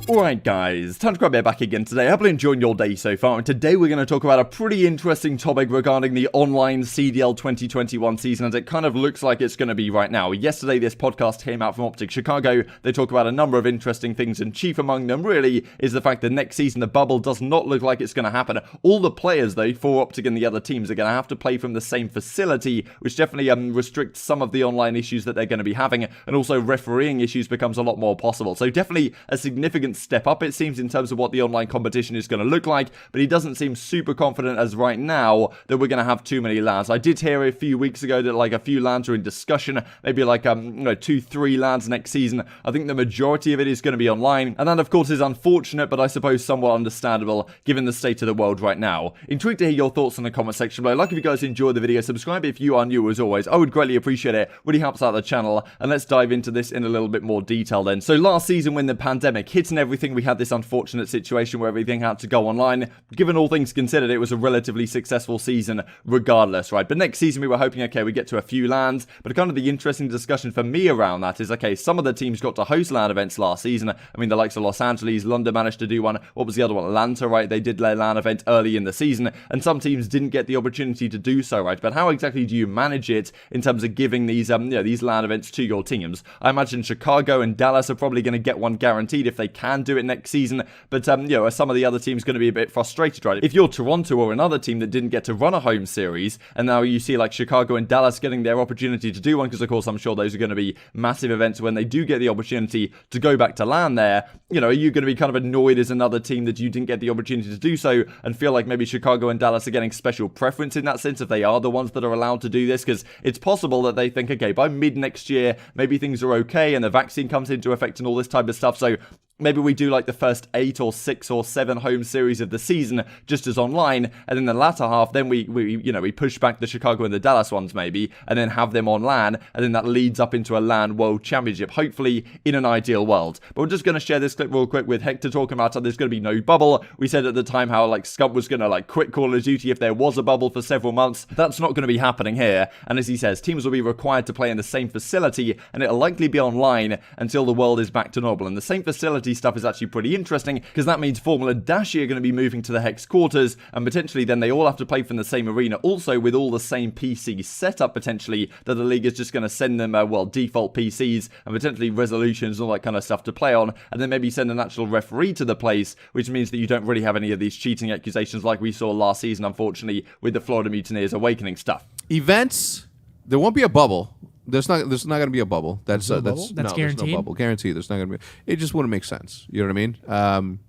Alright guys, time to grab it back again today. Hopefully enjoying your day so far, and today we're going to talk about a pretty interesting topic regarding the online CDL 2021 season, as it kind of looks like it's going to be right now. Yesterday this podcast came out from OpTic Chicago. They talk about a number of interesting things, and chief among them really is the fact that next season the bubble does not look like it's going to happen. All the players though, for OpTic and the other teams, are going to have to play from the same facility, which definitely restricts some of the online issues that they're going to be having, and also refereeing issues becomes a lot more possible. So definitely a significant step up, it seems, in terms of what the online competition is going to look like, but he doesn't seem super confident as right now that we're going to have too many LANs. I did hear a few weeks ago that like a few LANs are in discussion, maybe like 2-3 LANs next season. I think the majority of it is going to be online, and that of course is unfortunate, but I suppose somewhat understandable given the state of the world right now. Intrigued to hear your thoughts in the comment section below. Like if you guys enjoyed the video, subscribe if you are new as always. I would greatly appreciate it. Really helps out the channel, and let's dive into this in a little bit more detail then. So last season when the pandemic hit and everything, we had this unfortunate situation where everything had to go online. Given all things considered, it was a relatively successful season regardless, right? But next season we were hoping, okay, we get to a few LANs, but kind of the interesting discussion for me around that is, okay, some of the teams got to host LAN events last season. I mean, the likes of Los Angeles, London managed to do one. What was the other one? Atlanta, right? They did their LAN event early in the season, and some teams didn't get the opportunity to do so, right? But how exactly do you manage it in terms of giving these, these LAN events to your teams? I imagine Chicago and Dallas are probably going to get one guaranteed if they can do it next season, but are some of the other teams going to be a bit frustrated, right? If you're Toronto or another team that didn't get to run a home series, and now you see like Chicago and Dallas getting their opportunity to do one, because of course I'm sure those are going to be massive events when they do get the opportunity to go back to LAN there, are you going to be kind of annoyed as another team that you didn't get the opportunity to do so, and feel like maybe Chicago and Dallas are getting special preference in that sense if they are the ones that are allowed to do this? Because it's possible that they think, okay, by mid next year, maybe things are okay and the vaccine comes into effect and all this type of stuff, so maybe we do like the first 8 or 6 or 7 home series of the season just as online, and in the latter half, then we push back the Chicago and the Dallas ones maybe, and then have them on LAN, and then that leads up into a LAN World Championship, hopefully in an ideal world. But we're just going to share this clip real quick with Hector talking about how there's going to be no bubble. We said at the time how like Scump was going to like quit Call of Duty if there was a bubble for several months. That's not going to be happening here, and as he says, teams will be required to play in the same facility, and it'll likely be online until the world is back to normal. And the same facility stuff is actually pretty interesting, because that means Formula Dashy are going to be moving to the Hex quarters, and potentially then they all have to play from the same arena, also with all the same PC setup potentially, that the league is just going to send them default PCs and potentially resolutions and all that kind of stuff to play on, and then maybe send an actual referee to the place, which means that you don't really have any of these cheating accusations like we saw last season, unfortunately, with the Florida Mutineers Awakening stuff. Events, there won't be a bubble. There's not going to be a bubble. That's guaranteed. There's no bubble. Guaranteed. There's not going to be. It just wouldn't make sense. You know what I mean?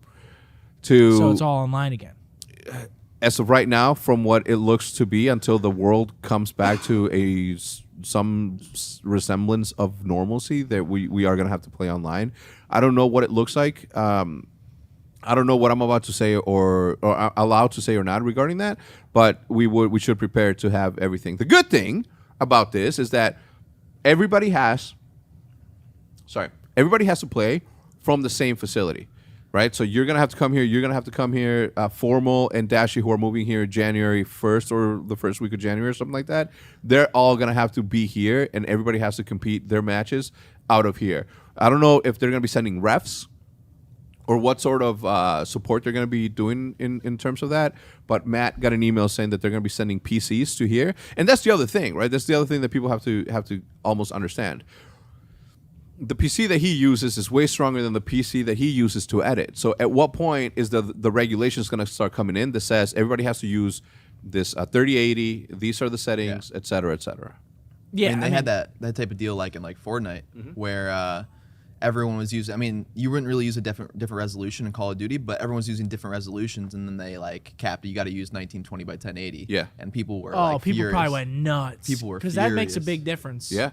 So it's all online again. As of right now, from what it looks to be, until the world comes back to some resemblance of normalcy, that we are going to have to play online. I don't know what it looks like. I don't know what I'm about to say or allowed to say or not regarding that. But we should prepare to have everything. The good thing about this is that everybody has to play from the same facility, right? So you're going to have to come here. You're going to have to come here. Formal and Dashy, who are moving here January 1st or the first week of January or something like that, they're all going to have to be here, and everybody has to compete their matches out of here. I don't know if they're going to be sending refs or what sort of support they're going to be doing in terms of that. But Matt got an email saying that they're going to be sending PCs to here. And that's the other thing, right? That's the other thing that people have to almost understand. The PC that he uses is way stronger than the PC that he uses to edit. So at what point is the regulations going to start coming in that says everybody has to use this 3080, these are the settings, et cetera, et cetera? Yeah, and they had that type of deal like in Fortnite, where everyone was using. I mean, you wouldn't really use a different resolution in Call of Duty, but everyone's using different resolutions, and then they like capped. You got to use 1920 by 1080. Yeah, and people were people furious. probably went nuts. People were because that makes a big difference. Yeah.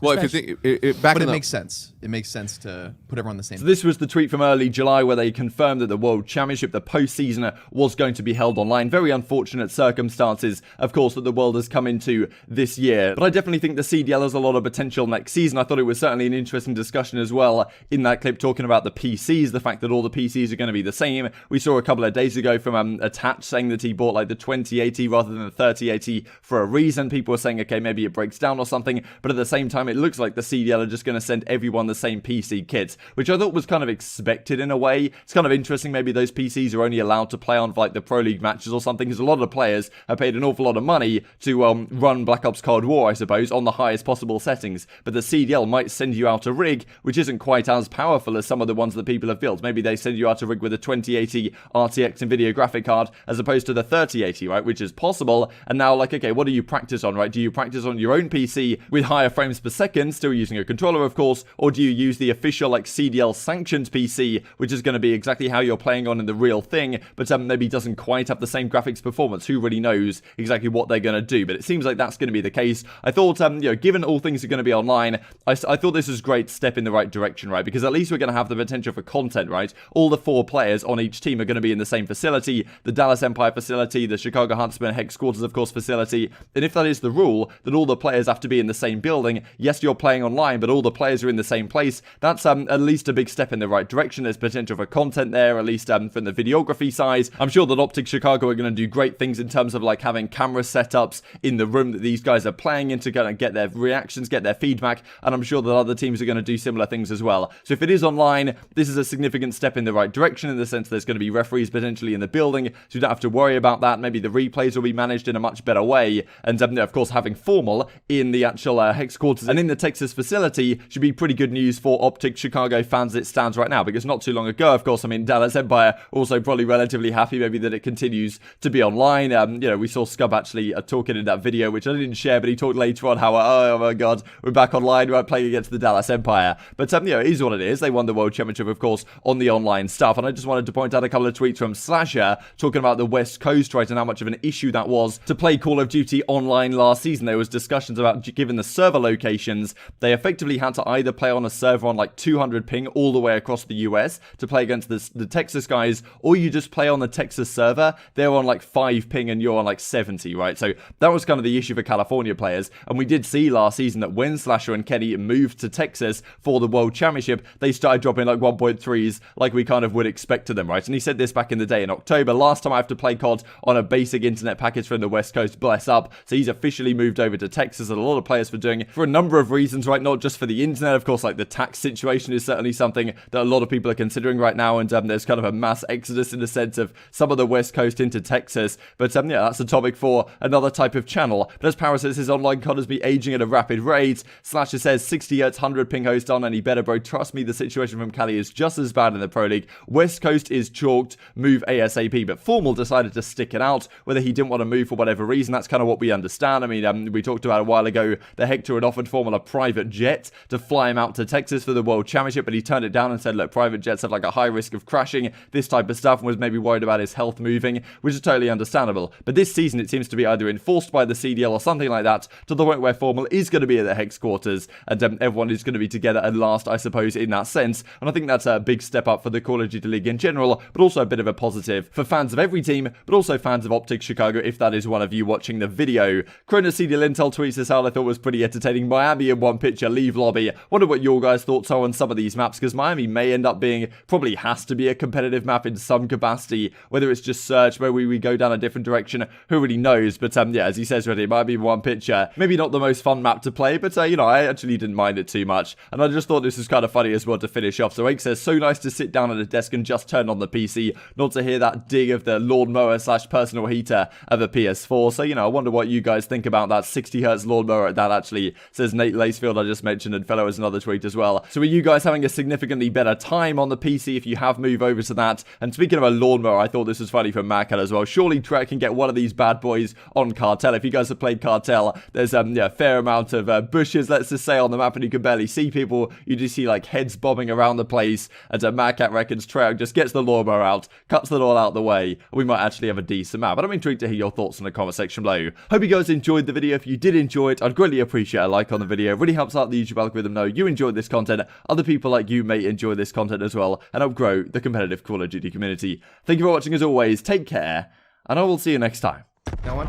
Well, if you think it makes sense. It makes sense to put everyone on the same. So this was the tweet from early July where they confirmed that the World Championship, the postseason, was going to be held online. Very unfortunate circumstances, of course, that the world has come into this year. But I definitely think the CDL has a lot of potential next season. I thought it was certainly an interesting discussion as well in that clip talking about the PCs, the fact that all the PCs are going to be the same. We saw a couple of days ago from Attach saying that he bought like the 2080 rather than the 3080 for a reason. People were saying, okay, maybe it breaks down or something. But at the same time, it looks like the CDL are just going to send everyone the same PC kits, which I thought was kind of expected in a way. It's kind of interesting. Maybe those PCs are only allowed to play on like the Pro League matches or something, because a lot of the players have paid an awful lot of money to run Black Ops Cold War, I suppose, on the highest possible settings. But the CDL might send you out a rig which isn't quite as powerful as some of the ones that people have built. Maybe they send you out a rig with a 2080 RTX NVIDIA graphic card as opposed to the 3080, right? Which is possible. And now, like, okay, what do you practice on, right? Do you practice on your own PC with higher frames per second, still using a controller, of course, or do you use the official, like, CDL sanctioned PC, which is going to be exactly how you're playing on in the real thing, but maybe doesn't quite have the same graphics performance? Who really knows exactly what they're going to do? But it seems like that's going to be the case. I thought, you know, given all things are going to be online, I thought this was a great step in the right direction, right? Because at least we're going to have the potential for content, right? All the 4 players on each team are going to be in the same facility, the Dallas Empire facility, the Chicago Huntsman Hex Quarters, of course, facility. And if that is the rule, that all the players have to be in the same building, yes, you're playing online, but all the players are in the same place, that's at least a big step in the right direction. There's potential for content there, at least from the videography side. I'm sure that OpTic Chicago are going to do great things in terms of like having camera setups in the room that these guys are playing in to kind of get their reactions, get their feedback, and I'm sure that other teams are going to do similar things as well. So if it is online, this is a significant step in the right direction, in the sense there's going to be referees potentially in the building, so you don't have to worry about that. Maybe the replays will be managed in a much better way, and of course having formal in the actual Hex Quarters and in the Texas facility should be pretty good news for OpTic Chicago fans as it stands right now, because not too long ago, of course, I mean, Dallas Empire also probably relatively happy maybe that it continues to be online. You know, we saw Scump actually talking in that video, which I didn't share, but he talked later on how, oh my god, we're back online, we're playing against the Dallas Empire. But you know, it is what it is. They won the World Championship, of course, on the online stuff. And I just wanted to point out a couple of tweets from Slasher talking about the West Coast, right, and how much of an issue that was to play Call of Duty online last season. There was discussions about, given the server locations, they effectively had to either play on a server on like 200 ping all the way across the US to play against the Texas guys, or you just play on the Texas server, they're on like 5 ping and you're on like 70, right? So that was kind of the issue for California players. And we did see last season that when Slasher and Kenny moved to Texas for the World Championship, they started dropping like 1.3s like we kind of would expect to them, right? And he said this back in the day in October, last time I have to play COD on a basic internet package from the West Coast, bless up. So he's officially moved over to Texas, and a lot of players for doing it for a number of reasons, right? Not just for the internet, of course, like the tax situation is certainly something that a lot of people are considering right now, and there's kind of a mass exodus in the sense of some of the West Coast into Texas. But yeah, that's a topic for another type of channel. But as Power says, his online COD has been aging at a rapid rate. Slasher says 60 Hz 100 ping host on any better, bro. Trust me, the situation from Cali is just as bad in the Pro League. West Coast is chalked, move ASAP. But Formal decided to stick it out, whether he didn't want to move for whatever reason. That's kind of what we understand. I mean, we talked about a while ago, the Hector had offered Formal a private jet to fly him out to Texas for the World Championship, but he turned it down and said, look, private jets have like a high risk of crashing, this type of stuff, and was maybe worried about his health moving, which is totally understandable. But this season, it seems to be either enforced by the CDL or something like that, to the point where Formal is going to be at the Hex Quarters, and everyone is going to be together at last, I suppose, in that sense. And I think that's a big step up for the Call of Duty League in general, but also a bit of a positive for fans of every team, but also fans of OpTic Chicago, if that is one of you watching the video. Kronos CDL Intel tweets this out, I thought was pretty entertaining. Miami in one picture, leave lobby. Wonder what your guys' thoughts are on some of these maps, because Miami may end up being, probably has to be a competitive map in some capacity, whether it's just search, where we go down a different direction, who really knows. But yeah, as he says already, it might be one picture. Maybe not the most fun map to play, but you know, I actually didn't mind it too much. And I just thought this was kind of funny as well to finish off. So Ake says, so nice to sit down at a desk and just turn on the PC, not to hear that dig of the lawnmower / personal heater of a PS4. So, you know, I wonder what you guys think about that 60 Hz lawnmower at that, actually, says Nate Lacefield, I just mentioned, and fellow has another tweet as well. So are you guys having a significantly better time on the PC if you have moved over to that? And speaking of a lawnmower, I thought this was funny from Mac as well. Surely Trek can get one of these bad boys on Cartel. If you guys have played Cartel, there's yeah, a fair amount of bushes, let's just say, on the map, and you can barely see people. You just see like heads bobbing around the place, and Macat reckons Trek just gets the lawnmower out, cuts the all out the way. We might actually have a decent map. But I'm intrigued to hear your thoughts in the comment section below. Hope you guys enjoyed the video. If you did enjoy it, I'd greatly appreciate a like on the video. It really helps out the YouTube algorithm know you enjoyed this content. Other people like you may enjoy this content as well, and help grow the competitive Call of Duty community. Thank you for watching as always. Take care, and I will see you next time. No one?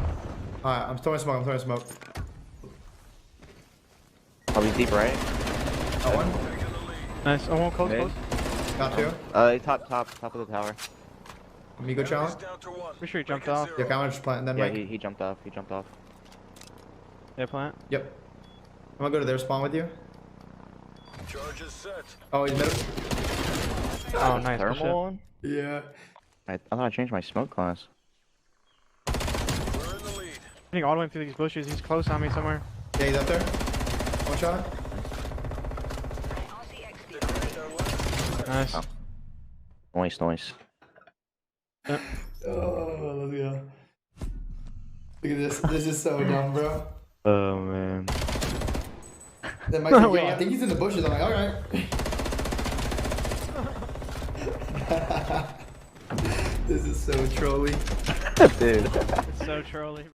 Alright, I'm throwing smoke, Probably deep right. No one? Nice. I won't close. Got two. Top of the tower. Me go challenge? Pretty sure he jumped off. Yeah, Counter just planting then, Yeah, Mike. he jumped off. Yeah, plant. Yep. I'm gonna go to their spawn with you. Oh, he's middle. Oh, nice. Good shit. Thermal one? Yeah. I thought I changed my smoke class. Hitting all the way through these bushes. He's close on me somewhere. Yeah, he's up there. One shot. Nice. Noise. Oh, let's go. Look at this. This is so dumb, bro. Oh man. That might be, yo, I think he's in the bushes. I'm like, all right. This is so trolly. Dude. It's so trolly.